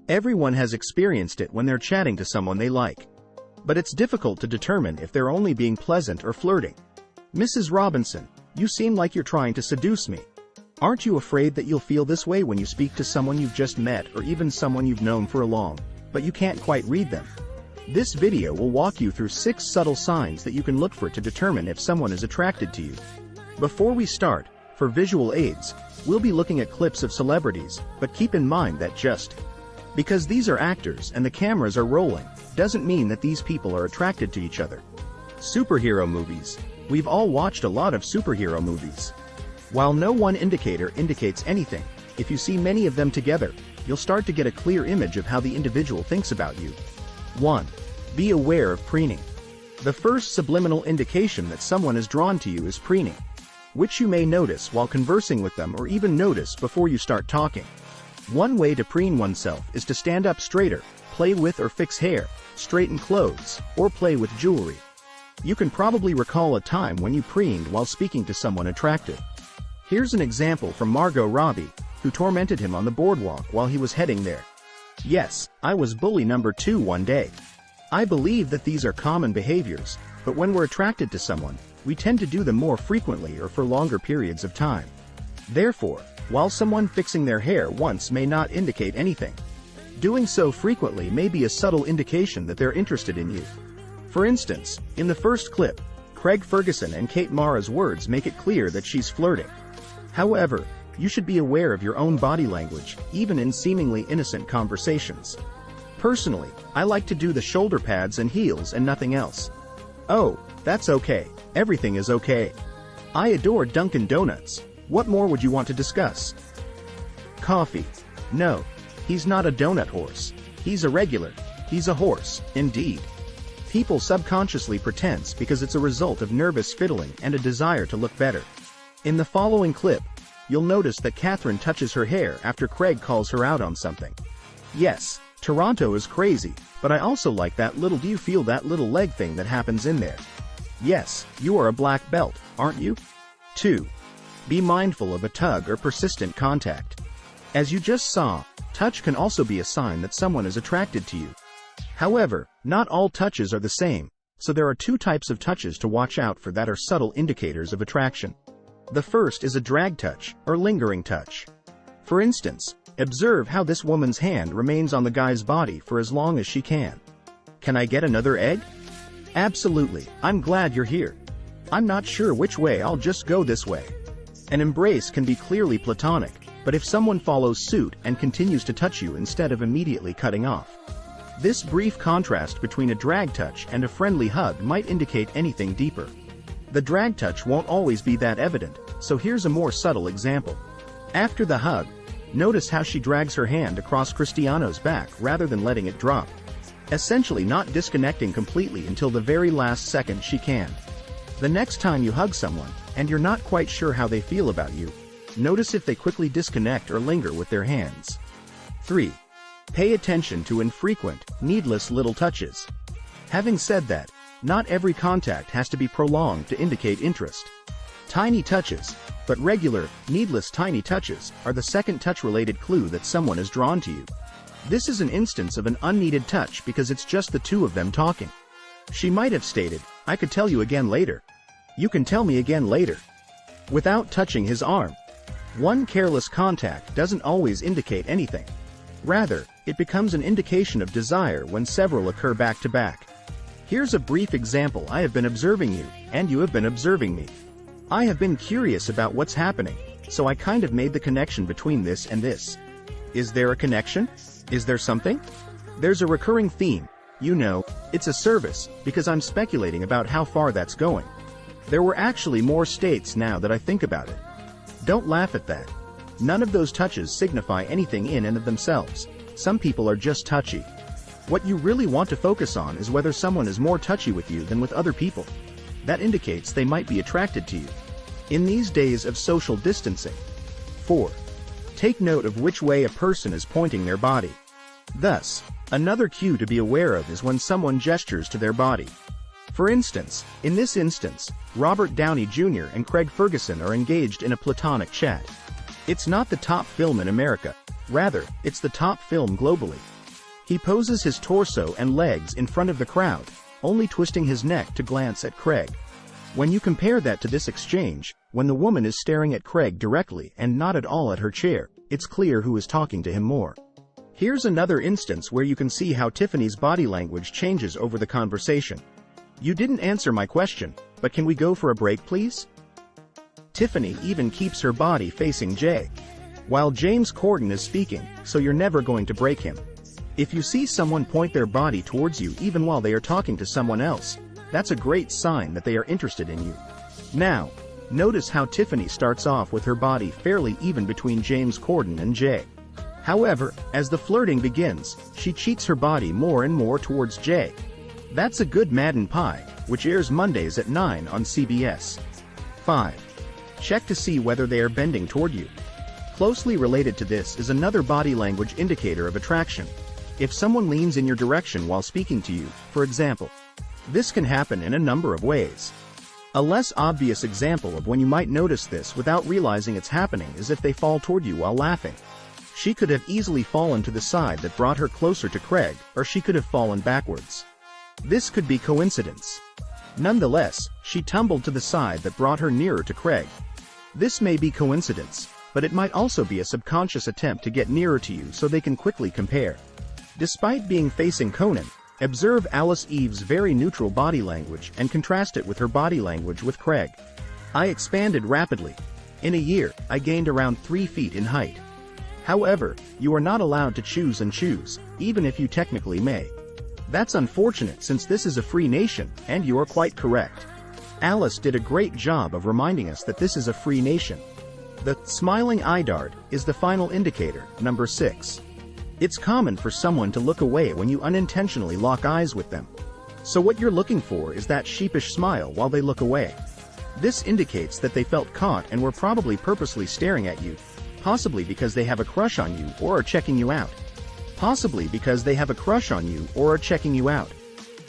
Everyone has experienced it when they're chatting to someone they like. But it's difficult to determine if they're only being pleasant or flirting. Mrs. Robinson, you seem like you're trying to seduce me. Aren't you afraid that you'll feel this way when you speak to someone you've just met or even someone you've known for a long, but you can't quite read them? This video will walk you through 6 subtle signs that you can look for to determine if someone is attracted to you. Before we start, for visual aids, we'll be looking at clips of celebrities, but keep in mind that just because these are actors and the cameras are rolling, doesn't mean that these people are attracted to each other. Superhero movies. We've all watched a lot of superhero movies. While no one indicator indicates anything, if you see many of them together, you'll start to get a clear image of how the individual thinks about you. 1. Be aware of preening. The first subliminal indication that someone is drawn to you is preening, which you may notice while conversing with them or even notice before you start talking. One way to preen oneself is to stand up straighter, play with or fix hair, straighten clothes, or play with jewelry. You can probably recall a time when you preened while speaking to someone attractive. Here's an example from Margot Robbie, who tormented him on the boardwalk while he was heading there. Yes, I was bully number 2 one day. I believe that these are common behaviors, but when we're attracted to someone, we tend to do them more frequently or for longer periods of time. Therefore, while someone fixing their hair once may not indicate anything, doing so frequently may be a subtle indication that they're interested in you. For instance, in the first clip, Craig Ferguson and Kate Mara's words make it clear that she's flirting. However, you should be aware of your own body language, even in seemingly innocent conversations. Personally, I like to do the shoulder pads and heels and nothing else. Oh, that's okay. Everything is okay. I adore Dunkin' Donuts. What more would you want to discuss? Coffee. No, he's not a donut horse. He's a regular. He's a horse, indeed. People subconsciously pretense because it's a result of nervous fiddling and a desire to look better. In the following clip, you'll notice that Catherine touches her hair after Craig calls her out on something. Yes, Toronto is crazy, but I also like that little "do you feel that little leg" thing that happens in there. Yes, you are a black belt, aren't you? 2. Be mindful of a tug or persistent contact. As you just saw, touch can also be a sign that someone is attracted to you. However, not all touches are the same, so there are 2 types of touches to watch out for that are subtle indicators of attraction. The first is a drag touch, or lingering touch. For instance, observe how this woman's hand remains on the guy's body for as long as she can. Can I get another egg? Absolutely, I'm glad you're here. I'm not sure which way, I'll just go this way. An embrace can be clearly platonic, but if someone follows suit and continues to touch you instead of immediately cutting off. This brief contrast between a drag touch and a friendly hug might indicate anything deeper. The drag touch won't always be that evident, so here's a more subtle example. After the hug, notice how she drags her hand across Cristiano's back rather than letting it drop, essentially not disconnecting completely until the very last second she can. The next time you hug someone, and you're not quite sure how they feel about you, notice if they quickly disconnect or linger with their hands. 3. Pay attention to infrequent, needless little touches. Having said that, not every contact has to be prolonged to indicate interest. Tiny touches, but regular, needless tiny touches, are the second touch-related clue that someone is drawn to you. This is an instance of an unneeded touch because it's just the 2 of them talking. She might have stated, "I could tell you again later." You can tell me again later, without touching his arm. One careless contact doesn't always indicate anything. Rather, it becomes an indication of desire when several occur back to back. Here's a brief example. I have been observing you, and you have been observing me. I have been curious about what's happening, so I kind of made the connection between this and this. Is there a connection? Is there something? There's a recurring theme. You know, it's a service, because I'm speculating about how far that's going. There were actually more states now that I think about it. Don't laugh at that. None of those touches signify anything in and of themselves. Some people are just touchy. What you really want to focus on is whether someone is more touchy with you than with other people. That indicates they might be attracted to you. In these days of social distancing. 4. Take note of which way a person is pointing their body. Thus, another cue to be aware of is when someone gestures to their body. For instance, in this instance, Robert Downey Jr. and Craig Ferguson are engaged in a platonic chat. It's not the top film in America. Rather, it's the top film globally. He poses his torso and legs in front of the crowd, only twisting his neck to glance at Craig. When you compare that to this exchange, when the woman is staring at Craig directly and not at all at her chair, it's clear who is talking to him more. Here's another instance where you can see how Tiffany's body language changes over the conversation. "You didn't answer my question, but can we go for a break, please?" Tiffany even keeps her body facing Jay, while James Corden is speaking, so you're never going to break him. If you see someone point their body towards you even while they are talking to someone else, that's a great sign that they are interested in you. Now, notice how Tiffany starts off with her body fairly even between James Corden and Jay. However, as the flirting begins, she cheats her body more and more towards Jay. That's A Good Madden Pie, which airs Mondays at 9 on CBS. 5. Check to see whether they are bending toward you. Closely related to this is another body language indicator of attraction. If someone leans in your direction while speaking to you, for example, this can happen in a number of ways. A less obvious example of when you might notice this without realizing it's happening is if they fall toward you while laughing. She could have easily fallen to the side that brought her closer to Craig, or she could have fallen backwards. This could be coincidence. Nonetheless, she tumbled to the side that brought her nearer to Craig. This may be coincidence, but it might also be a subconscious attempt to get nearer to you so they can quickly compare. Despite being facing Conan, observe Alice Eve's very neutral body language and contrast it with her body language with Craig. "I expanded rapidly. In a year, I gained around 3 feet in height." However, you are not allowed to choose and choose, even if you technically may. That's unfortunate since this is a free nation, and you are quite correct. Alice did a great job of reminding us that this is a free nation. The smiling eye dart is the final indicator, number 6. It's common for someone to look away when you unintentionally lock eyes with them. So what you're looking for is that sheepish smile while they look away. This indicates that they felt caught and were probably purposely staring at you, possibly because they have a crush on you or are checking you out.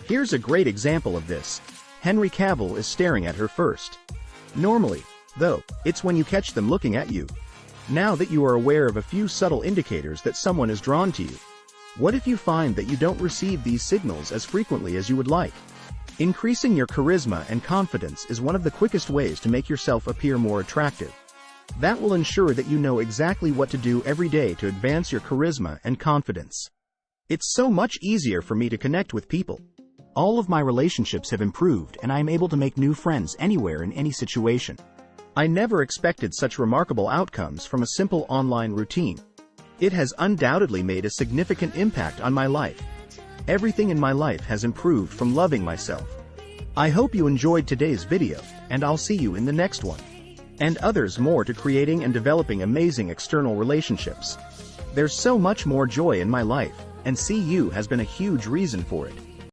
Here's a great example of this. Henry Cavill is staring at her first. Normally, though, it's when you catch them looking at you. Now that you are aware of a few subtle indicators that someone is drawn to you, what if you find that you don't receive these signals as frequently as you would like? Increasing your charisma and confidence is one of the quickest ways to make yourself appear more attractive. That will ensure that you know exactly what to do every day to advance your charisma and confidence. "It's so much easier for me to connect with people. All of my relationships have improved and I am able to make new friends anywhere in any situation. I never expected such remarkable outcomes from a simple online routine. It has undoubtedly made a significant impact on my life. Everything in my life has improved from loving myself. I hope you enjoyed today's video, and I'll see you in the next one." And others more to creating and developing amazing external relationships. There's so much more joy in my life, and see you has been a huge reason for it.